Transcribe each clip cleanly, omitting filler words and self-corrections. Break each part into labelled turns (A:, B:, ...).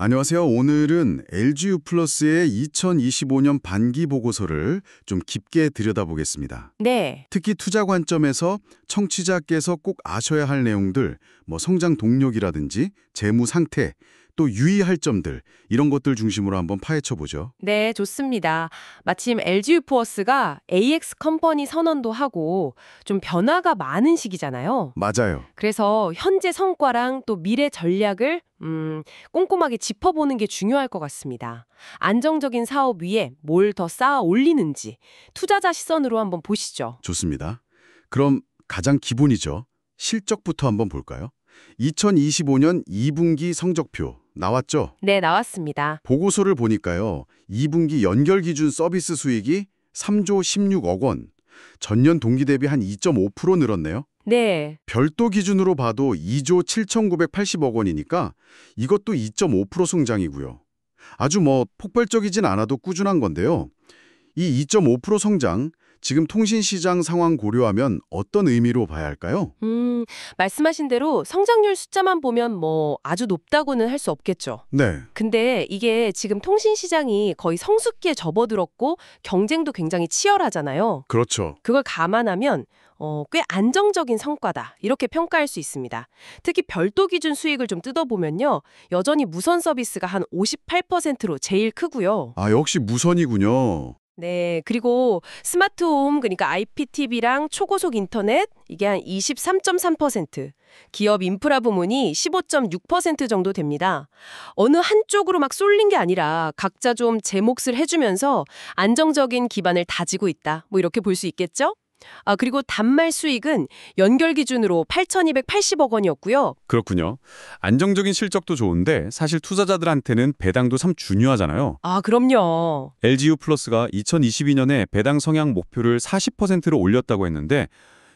A: 안녕하세요. 오늘은 LGU 플러스의 2025년 반기 보고서를 좀 깊게 들여다보겠습니다.
B: 네,
A: 특히 투자 관점에서 청취자께서 꼭 아셔야 할 내용들, 성장 동력이라든지 재무 상태, 또 유의할 점들, 이런 것들 중심으로 한번 파헤쳐 보죠.
B: 네, 좋습니다. 마침 LG 유포어스가 AX 컴퍼니 선언도 하고 좀 변화가 많은 시기잖아요.
A: 맞아요.
B: 그래서 현재 성과랑 또 미래 전략을 꼼꼼하게 짚어보는 게 중요할 것 같습니다. 안정적인 사업 위에 뭘 더 쌓아 올리는지 투자자 시선으로 한번 보시죠.
A: 좋습니다. 그럼 가장 기본이죠. 실적부터 한번 볼까요? 2025년 2분기 성적표 나왔죠?
B: 네, 나왔습니다.
A: 보고서를 보니까요. 2분기 연결 기준 서비스 수익이 3조 16억 원, 전년 동기 대비 한 2.5% 늘었네요.
B: 네,
A: 별도 기준으로 봐도 2조 7,980억 원이니까 이것도 2.5% 성장이고요. 아주 폭발적이진 않아도 꾸준한 건데요. 이 2.5% 성장, 지금 통신시장 상황 고려하면 어떤 의미로 봐야 할까요?
B: 말씀하신 대로 성장률 숫자만 보면 아주 높다고는 할 수 없겠죠.
A: 네,
B: 근데 이게 지금 통신 시장이 거의 성숙기에 접어들었고 경쟁도 굉장히 치열하잖아요.
A: 그렇죠.
B: 그걸 감안하면 꽤 안정적인 성과다 이렇게 평가할 수 있습니다. 특히 별도 기준 수익을 좀 뜯어보면요. 여전히 무선 서비스가 한 58%로 제일 크고요.
A: 아, 역시 무선이군요.
B: 네, 그리고 스마트홈 그러니까 IPTV랑 초고속 인터넷 이게 한 23.3%, 기업 인프라 부문이 15.6% 정도 됩니다. 어느 한쪽으로 막 쏠린 게 아니라 각자 좀 제 몫을 해주면서 안정적인 기반을 다지고 있다. 이렇게 볼 수 있겠죠? 그리고 단말 수익은 연결 기준으로 8,280억 원이었고요.
C: 그렇군요. 안정적인 실적도 좋은데 사실 투자자들한테는 배당도 참 중요하잖아요.
B: 그럼요.
C: LGU 플러스가 2022년에 배당 성향 목표를 40%로 올렸다고 했는데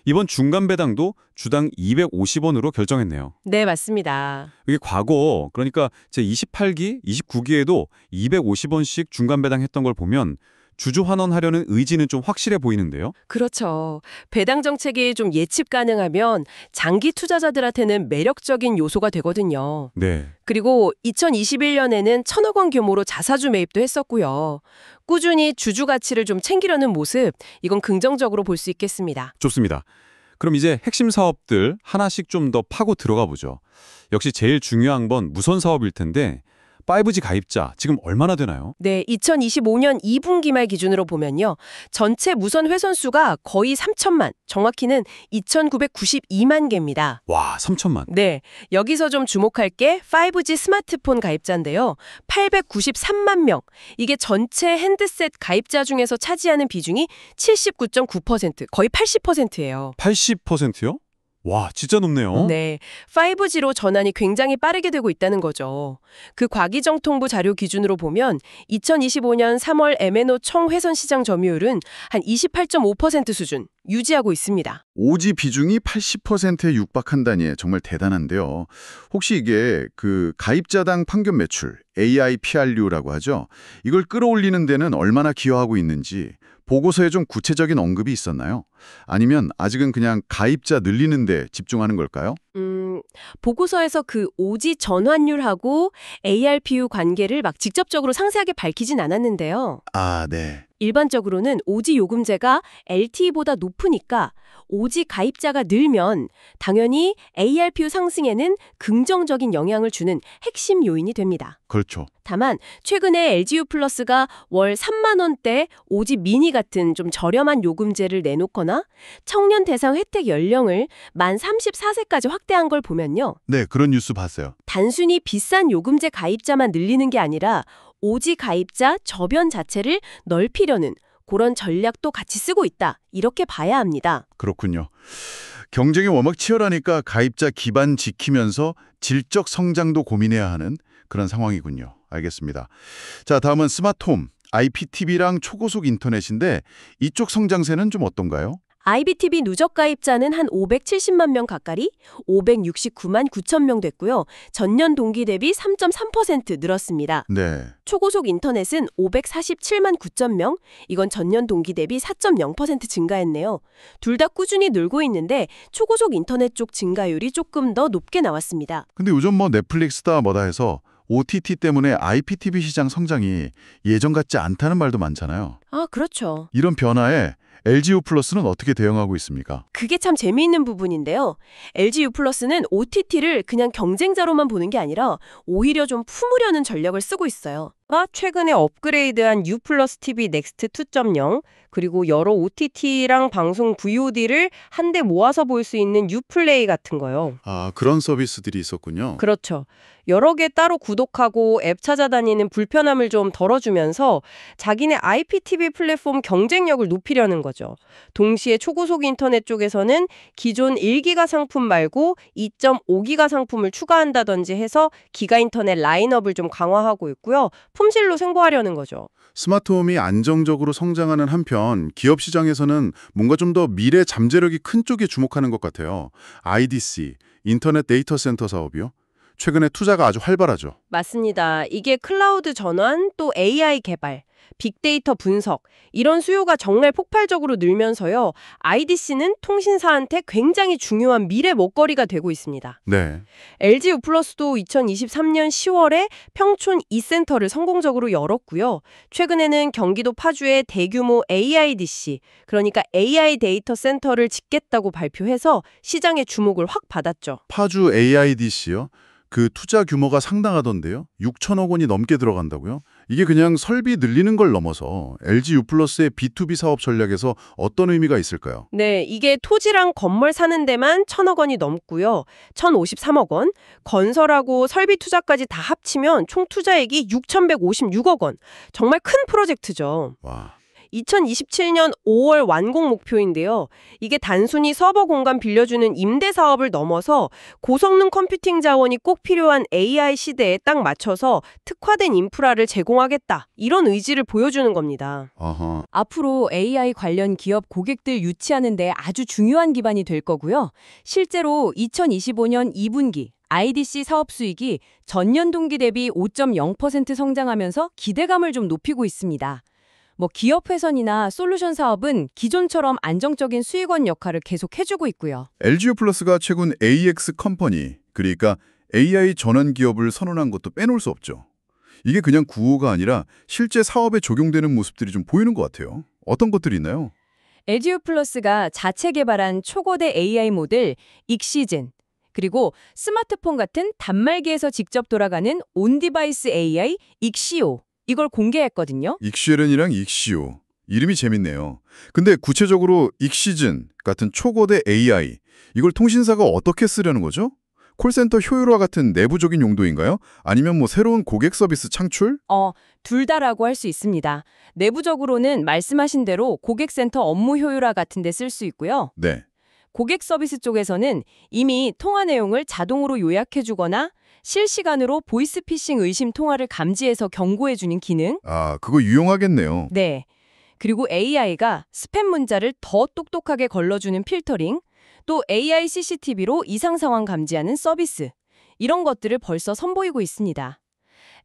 C: 이번 중간 배당도 주당 250원으로 결정했네요.
B: 네, 맞습니다.
C: 이게 과거 그러니까 제 28기, 29기에도 250원씩 중간 배당했던 걸 보면 주주 환원하려는 의지는 좀 확실해 보이는데요.
B: 그렇죠. 배당 정책이 좀 예측 가능하면 장기 투자자들한테는 매력적인 요소가 되거든요.
C: 네.
B: 그리고 2021년에는 1,000억 원 규모로 자사주 매입도 했었고요. 꾸준히 주주 가치를 좀 챙기려는 모습, 이건 긍정적으로 볼 수 있겠습니다.
C: 좋습니다. 그럼 이제 핵심 사업들 하나씩 좀 더 파고 들어가 보죠. 역시 제일 중요한 건 무선 사업일 텐데 5G 가입자 지금 얼마나 되나요?
B: 네, 2025년 2분기 말 기준으로 보면요. 전체 무선 회선 수가 거의 3천만, 정확히는 2,992만 개입니다.
C: 와, 3천만.
B: 네, 여기서 좀 주목할 게 5G 스마트폰 가입자인데요. 893만 명. 이게 전체 핸드셋 가입자 중에서 차지하는 비중이 79.9%, 거의 80%예요.
C: 80%요? 와, 진짜 높네요.
B: 네, 5G로 전환이 굉장히 빠르게 되고 있다는 거죠. 그 과기정통부 자료 기준으로 보면 2025년 3월 MNO 총 회선 시장 점유율은 한 28.5% 수준 유지하고 있습니다.
A: 오지 비중이 80%에 육박한다니 정말 대단한데요. 혹시 이게 그 가입자당 평균 매출, AIPRU라고 하죠. 이걸 끌어올리는 데는 얼마나 기여하고 있는지 보고서에 좀 구체적인 언급이 있었나요? 아니면 아직은 그냥 가입자 늘리는 데 집중하는 걸까요?
B: 보고서에서 그 오지 전환율하고 ARPU 관계를 막 직접적으로 상세하게 밝히진 않았는데요.
A: 아, 네.
B: 일반적으로는 오지 요금제가 LTE보다 높으니까 오지 가입자가 늘면 당연히 ARPU 상승에는 긍정적인 영향을 주는 핵심 요인이 됩니다.
A: 그렇죠.
B: 다만 최근에 LGU 플러스가 월 3만 원대 오지 미니 같은 좀 저렴한 요금제를 내놓거나 청년 대상 혜택 연령을 만 34세까지 확대한 걸 보면요.
A: 네, 그런 뉴스 봤어요.
B: 단순히 비싼 요금제 가입자만 늘리는 게 아니라 오지 가입자 저변 자체를 넓히려는 그런 전략도 같이 쓰고 있다. 이렇게 봐야 합니다.
A: 그렇군요. 경쟁이 워낙 치열하니까 가입자 기반 지키면서 질적 성장도 고민해야 하는 그런 상황이군요. 알겠습니다. 자, 다음은 스마트홈, IPTV랑 초고속 인터넷인데 이쪽 성장세는 좀 어떤가요?
B: IPTV 누적 가입자는 한 570만 명 가까이 569만 9천 명 됐고요. 전년 동기 대비 3.3% 늘었습니다.
A: 네.
B: 초고속 인터넷은 547만 9천 명, 이건 전년 동기 대비 4.0% 증가했네요. 둘 다 꾸준히 늘고 있는데 초고속 인터넷 쪽 증가율이 조금 더 높게 나왔습니다.
A: 근데 요즘 넷플릭스다 뭐다 해서 OTT 때문에 IPTV 시장 성장이 예전 같지 않다는 말도 많잖아요.
B: 아, 그렇죠.
A: 이런 변화에 LG U+는 어떻게 대응하고 있습니까?
B: 그게 참 재미있는 부분인데요. LG U+는 OTT를 그냥 경쟁자로만 보는 게 아니라 오히려 좀 품으려는 전략을 쓰고 있어요. 최근에 업그레이드한 U+ TV 넥스트 2.0 그리고 여러 OTT랑 방송 VOD를 한데 모아서 볼 수 있는 U플레이 같은 거요.
A: 아, 그런 서비스들이 있었군요.
B: 그렇죠. 여러 개 따로 구독하고 앱 찾아다니는 불편함을 좀 덜어주면서 자기네 IPTV 플랫폼 경쟁력을 높이려는 거죠. 동시에 초고속 인터넷 쪽에서는 기존 1기가 상품 말고 2.5기가 상품을 추가한다든지 해서 기가 인터넷 라인업을 좀 강화하고 있고요. 품질로 승부하려는 거죠.
A: 스마트홈이 안정적으로 성장하는 한편 기업 시장에서는 뭔가 좀 더 미래 잠재력이 큰 쪽에 주목하는 것 같아요. IDC, 인터넷 데이터 센터 사업이요. 최근에 투자가 아주 활발하죠.
B: 맞습니다. 이게 클라우드 전환, 또 AI 개발, 빅데이터 분석 이런 수요가 정말 폭발적으로 늘면서요. IDC는 통신사한테 굉장히 중요한 미래 먹거리가 되고 있습니다.
A: 네.
B: LG U+도 2023년 10월에 평촌 E센터를 성공적으로 열었고요. 최근에는 경기도 파주에 대규모 AIDC, 그러니까 AI 데이터 센터를 짓겠다고 발표해서 시장의 주목을 확 받았죠.
A: 파주 AIDC요? 그 투자 규모가 상당하던데요. 6천억 원이 넘게 들어간다고요? 이게 그냥 설비 늘리는 걸 넘어서 LG U+의 B2B 사업 전략에서 어떤 의미가 있을까요?
B: 네, 이게 토지랑 건물 사는 데만 1,000억 원이 넘고요. 1,053억 원, 건설하고 설비 투자까지 다 합치면 총 투자액이 6,156억 원. 정말 큰 프로젝트죠.
A: 와.
B: 2027년 5월 완공 목표인데요. 이게 단순히 서버 공간 빌려주는 임대 사업을 넘어서 고성능 컴퓨팅 자원이 꼭 필요한 AI 시대에 딱 맞춰서 특화된 인프라를 제공하겠다. 이런 의지를 보여주는 겁니다.
A: 아하.
D: 앞으로 AI 관련 기업 고객들 유치하는 데 아주 중요한 기반이 될 거고요. 실제로 2025년 2분기 IDC 사업 수익이 전년 동기 대비 5.0% 성장하면서 기대감을 좀 높이고 있습니다. 기업 회선이나 솔루션 사업은 기존처럼 안정적인 수익원 역할을 계속 해주고 있고요.
A: LG U+가 최근 AX 컴퍼니, 그러니까 AI 전환 기업을 선언한 것도 빼놓을 수 없죠. 이게 그냥 구호가 아니라 실제 사업에 적용되는 모습들이 좀 보이는 것 같아요. 어떤 것들이 있나요?
D: LG U+가 자체 개발한 초거대 AI 모델 익시즌, 그리고 스마트폰 같은 단말기에서 직접 돌아가는 온디바이스 AI 익시오, 이걸 공개했거든요.
A: 익시엘은이랑 익시오. 이름이 재밌네요. 근데 구체적으로 익시즌 같은 초거대 AI, 이걸 통신사가 어떻게 쓰려는 거죠? 콜센터 효율화 같은 내부적인 용도인가요? 아니면 새로운 고객 서비스 창출?
D: 둘 다라고 할 수 있습니다. 내부적으로는 말씀하신 대로 고객센터 업무 효율화 같은 데 쓸 수 있고요.
A: 네.
D: 고객 서비스 쪽에서는 이미 통화 내용을 자동으로 요약해주거나 실시간으로 보이스피싱 의심 통화를 감지해서 경고해주는 기능.
A: 아, 그거 유용하겠네요.
D: 네. 그리고 AI가 스팸 문자를 더 똑똑하게 걸러주는 필터링, 또 AI CCTV로 이상 상황 감지하는 서비스. 이런 것들을 벌써 선보이고 있습니다.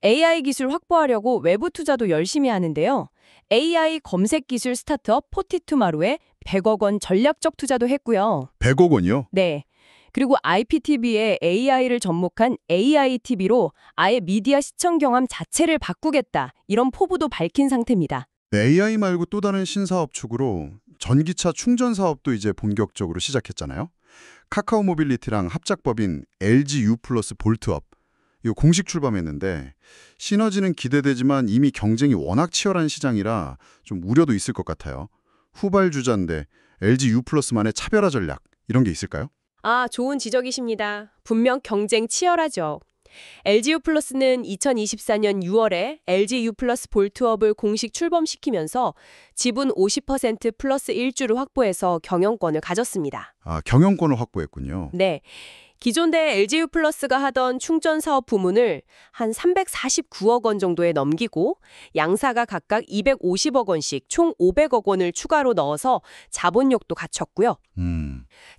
D: AI 기술 확보하려고 외부 투자도 열심히 하는데요. AI 검색 기술 스타트업 포티투마루에 100억 원 전략적 투자도 했고요.
A: 100억 원이요?
D: 네. 그리고 IPTV에 AI를 접목한 AITV로 아예 미디어 시청 경험 자체를 바꾸겠다. 이런 포부도 밝힌 상태입니다.
A: AI 말고 또 다른 신사업 축으로 전기차 충전 사업도 이제 본격적으로 시작했잖아요. 카카오 모빌리티랑 합작법인 LG U+ 볼트업, 이거 공식 출범했는데 시너지는 기대되지만 이미 경쟁이 워낙 치열한 시장이라 좀 우려도 있을 것 같아요. 후발주자인데 LG U+만의 차별화 전략 이런 게 있을까요?
B: 좋은 지적이십니다. 분명 경쟁 치열하죠. LG U+는 2024년 6월에 LG U+ 볼트업을 공식 출범시키면서 지분 50% 플러스 1주를 확보해서 경영권을 가졌습니다.
A: 아, 경영권을 확보했군요.
B: 네. 기존 대 LG U+가 하던 충전 사업 부문을 한 349억 원 정도에 넘기고 양사가 각각 250억 원씩 총 500억 원을 추가로 넣어서 자본력도 갖췄고요.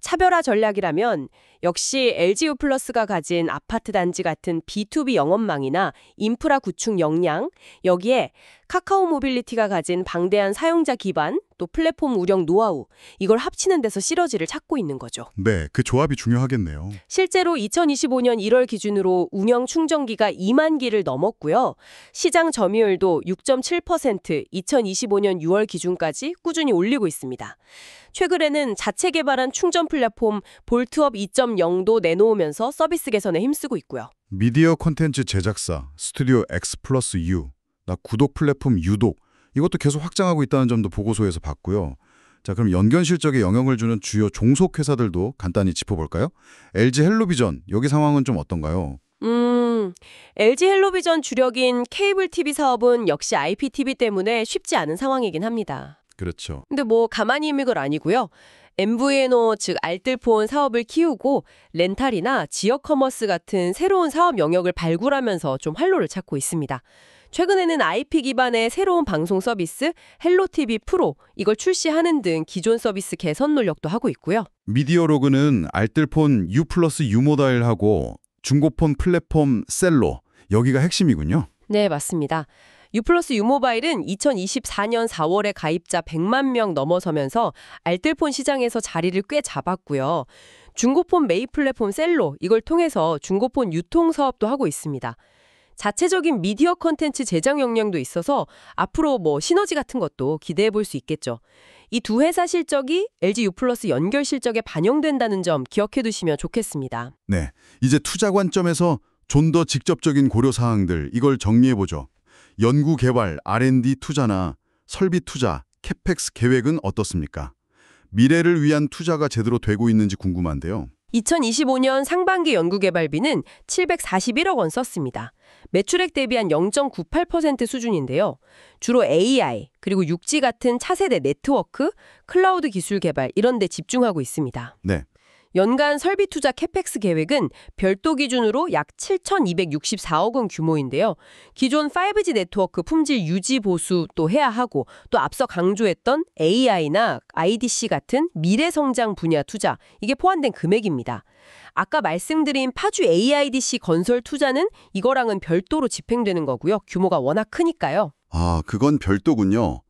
B: 차별화 전략이라면 역시 LG U+가 가진 아파트 단지 같은 B2B 영업망이나 인프라 구축 역량, 여기에 카카오 모빌리티가 가진 방대한 사용자 기반, 또 플랫폼 운영 노하우, 이걸 합치는 데서 시너지를 찾고 있는 거죠.
A: 네, 그 조합이 중요하겠네요.
B: 실제로 2025년 1월 기준으로 운영 충전기가 2만 기를 넘었고요. 시장 점유율도 6.7% 2025년 6월 기준까지 꾸준히 올리고 있습니다. 최근에는 자체 개발한 충전 플랫폼 볼트업 2.0도 내놓으면서 서비스 개선에 힘쓰고 있고요.
A: 미디어 콘텐츠 제작사 스튜디오 X 플러스 U, 나 구독 플랫폼 유독, 이것도 계속 확장하고 있다는 점도 보고서에서 봤고요. 자, 그럼 연결 실적에 영향을 주는 주요 종속 회사들도 간단히 짚어볼까요? LG 헬로비전, 여기 상황은 좀 어떤가요?
B: LG 헬로비전 주력인 케이블 TV 사업은 역시 IPTV 때문에 쉽지 않은 상황이긴 합니다.
A: 그렇죠.
B: 근데 뭐 가만히 있는 건 아니고요. MVNO 즉 알뜰폰 사업을 키우고 렌탈이나 지역 커머스 같은 새로운 사업 영역을 발굴하면서 좀 활로를 찾고 있습니다. 최근에는 IP 기반의 새로운 방송 서비스 헬로티비 프로 이걸 출시하는 등 기존 서비스 개선 노력도 하고 있고요.
A: 미디어로그는 알뜰폰 U 플러스 U 모바일하고 중고폰 플랫폼 셀로, 여기가 핵심이군요.
B: 네, 맞습니다. U 플러스 U 모바일은 2024년 4월에 가입자 100만 명 넘어서면서 알뜰폰 시장에서 자리를 꽤 잡았고요. 중고폰 메이 플랫폼 셀로 이걸 통해서 중고폰 유통 사업도 하고 있습니다. 자체적인 미디어 콘텐츠 제작 역량도 있어서 앞으로 뭐 시너지 같은 것도 기대해 볼 수 있겠죠. 이 두 회사 실적이 LG U 플러스 연결 실적에 반영된다는 점 기억해 두시면 좋겠습니다.
A: 네, 이제 투자 관점에서 좀 더 직접적인 고려 사항들, 이걸 정리해보죠. 연구 개발, R&D 투자나 설비 투자, 캐펙스 계획은 어떻습니까? 미래를 위한 투자가 제대로 되고 있는지 궁금한데요.
B: 2025년 상반기 연구개발비는 741억 원 썼습니다. 매출액 대비한 0.98% 수준인데요. 주로 AI, 그리고 6G 같은 차세대 네트워크, 클라우드 기술 개발 이런 데 집중하고 있습니다.
A: 네,
B: 연간 설비 투자 캐펙스 계획은 별도 기준으로 약 7,264억 원 규모인데요. 기존 5G 네트워크 품질 유지 보수 또 해야 하고 또 앞서 강조했던 AI나 IDC 같은 미래 성장 분야 투자, 이게 포함된 금액입니다. 아까 말씀드린 파주 AIDC 건설 투자는 이거랑은 별도로 집행되는 거고요. 규모가 워낙 크니까요.
A: 아, 그건 별도군요.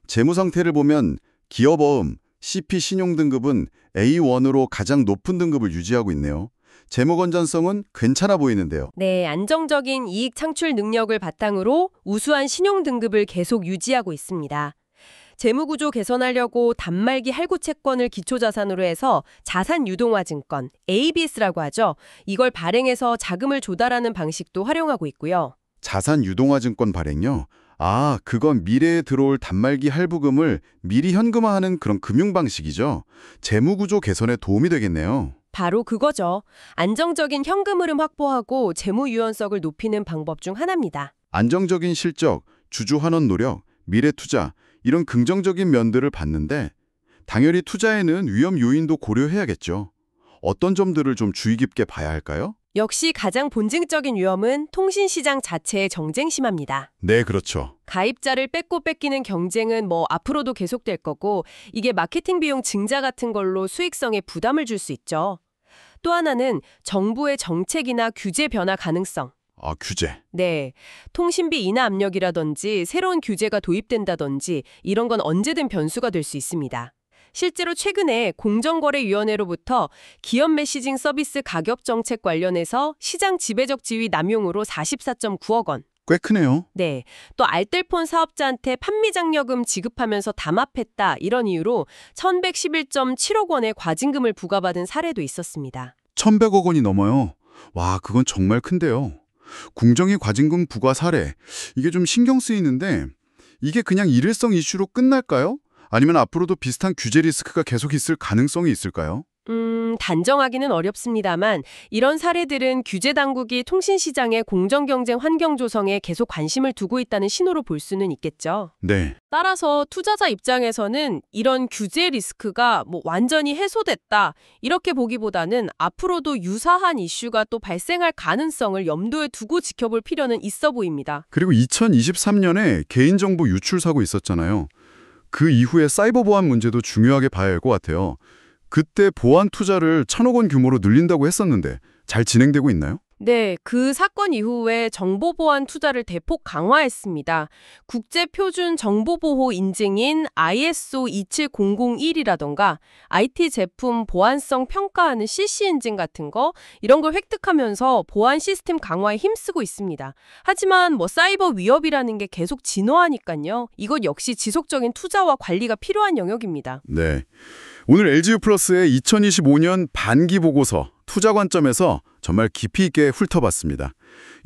A: 재무 상태를 보면 기업어음, CP 신용 등급은 A1으로 가장 높은 등급을 유지하고 있네요. 재무 건전성은 괜찮아 보이는데요.
B: 네, 안정적인 이익 창출 능력을 바탕으로 우수한 신용 등급을 계속 유지하고 있습니다. 재무구조 개선하려고 단말기 할구 채권을 기초자산으로 해서 자산 유동화 증권, ABS라고 하죠. 이걸 발행해서 자금을 조달하는 방식도 활용하고 있고요.
A: 자산 유동화 증권 발행요? 아, 그건 미래에 들어올 단말기 할부금을 미리 현금화하는 그런 금융 방식이죠. 재무구조 개선에 도움이 되겠네요.
B: 바로 그거죠. 안정적인 현금 흐름 확보하고 재무 유연성을 높이는 방법 중 하나입니다.
A: 안정적인 실적, 주주 환원 노력, 미래 투자, 이런 긍정적인 면들을 봤는데 당연히 투자에는 위험 요인도 고려해야겠죠. 어떤 점들을 좀 주의 깊게 봐야 할까요?
B: 역시 가장 본질적인 위험은 통신시장 자체의 정쟁심합니다.
A: 네, 그렇죠.
B: 가입자를 뺏고 뺏기는 경쟁은 뭐 앞으로도 계속될 거고 이게 마케팅 비용 증자 같은 걸로 수익성에 부담을 줄 수 있죠. 또 하나는 정부의 정책이나 규제 변화 가능성.
A: 아, 규제.
B: 네, 통신비 인하 압력이라든지 새로운 규제가 도입된다든지 이런 건 언제든 변수가 될 수 있습니다. 실제로 최근에 공정거래위원회로부터 기업 메시징 서비스 가격 정책 관련해서 시장 지배적 지위 남용으로 44.9억 원.
A: 꽤 크네요.
B: 네, 또 알뜰폰 사업자한테 판매장려금 지급하면서 담합했다 이런 이유로 1,111.7억 원의 과징금을 부과받은 사례도 있었습니다.
A: 1,100억 원이 넘어요. 와, 그건 정말 큰데요. 궁정의 과징금 부과 사례, 이게 좀 신경 쓰이는데 이게 그냥 일회성 이슈로 끝날까요? 아니면 앞으로도 비슷한 규제 리스크가 계속 있을 가능성이 있을까요?
B: 단정하기는 어렵습니다만 이런 사례들은 규제 당국이 통신시장의 공정경쟁 환경 조성에 계속 관심을 두고 있다는 신호로 볼 수는 있겠죠.
A: 네.
B: 따라서 투자자 입장에서는 이런 규제 리스크가 뭐 완전히 해소됐다 이렇게 보기보다는 앞으로도 유사한 이슈가 또 발생할 가능성을 염두에 두고 지켜볼 필요는 있어 보입니다.
A: 그리고 2023년에 개인정보 유출 사고 있었잖아요. 그 이후에 사이버 보안 문제도 중요하게 봐야 할 것 같아요. 그때 보안 투자를 1,000억 원 규모로 늘린다고 했었는데 잘 진행되고 있나요?
B: 네, 그 사건 이후에 정보보안 투자를 대폭 강화했습니다. 국제표준 정보보호 인증인 ISO 27001이라던가 IT 제품 보안성 평가하는 CC 인증 같은 거 이런 걸 획득하면서 보안 시스템 강화에 힘쓰고 있습니다. 하지만 사이버 위협이라는 게 계속 진화하니까요. 이것 역시 지속적인 투자와 관리가 필요한 영역입니다.
A: 네. 오늘 LGU 플러스의 2025년 반기 보고서 투자 관점에서 정말 깊이 있게 훑어봤습니다.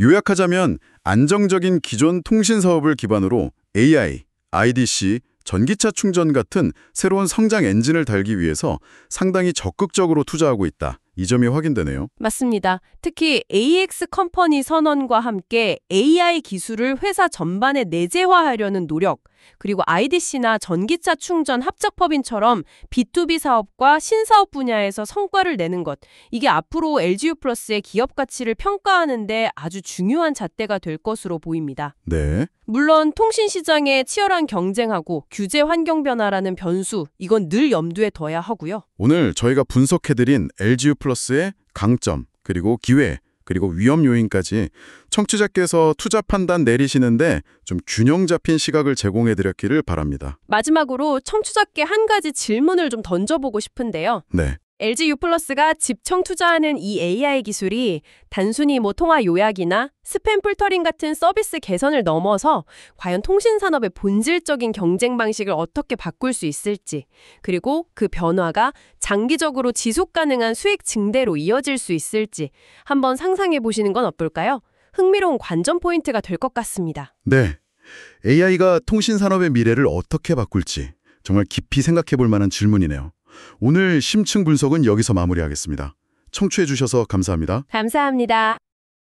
A: 요약하자면 안정적인 기존 통신 사업을 기반으로 AI, IDC, 전기차 충전 같은 새로운 성장 엔진을 달기 위해서 상당히 적극적으로 투자하고 있다. 이 점이 확인되네요.
B: 맞습니다. 특히 AX 컴퍼니 선언과 함께 AI 기술을 회사 전반에 내재화하려는 노력, 그리고 IDC나 전기차 충전 합작법인처럼 B2B 사업과 신사업 분야에서 성과를 내는 것, 이게 앞으로 LGU 플러스의 기업 가치를 평가하는 데 아주 중요한 잣대가 될 것으로 보입니다.
A: 네.
B: 물론 통신 시장의 치열한 경쟁하고 규제 환경 변화라는 변수, 이건 늘 염두에 둬야 하고요.
A: 오늘 저희가 분석해드린 LGU 플러스의 강점, 그리고 기회, 그리고 위험 요인까지 청취자께서 투자 판단 내리시는데 좀 균형 잡힌 시각을 제공해드렸기를 바랍니다.
B: 마지막으로 청취자께 한 가지 질문을 좀 던져보고 싶은데요.
A: 네.
B: LGU 플러스가 집청 투자하는 이 AI 기술이 단순히 통화 요약이나 스팸 필터링 같은 서비스 개선을 넘어서 과연 통신 산업의 본질적인 경쟁 방식을 어떻게 바꿀 수 있을지, 그리고 그 변화가 장기적으로 지속 가능한 수익 증대로 이어질 수 있을지 한번 상상해 보시는 건 어떨까요? 흥미로운 관전 포인트가 될 것 같습니다.
A: 네. AI가 통신 산업의 미래를 어떻게 바꿀지 정말 깊이 생각해 볼 만한 질문이네요. 오늘 심층 분석은 여기서 마무리하겠습니다. 청취해 주셔서 감사합니다.
B: 감사합니다.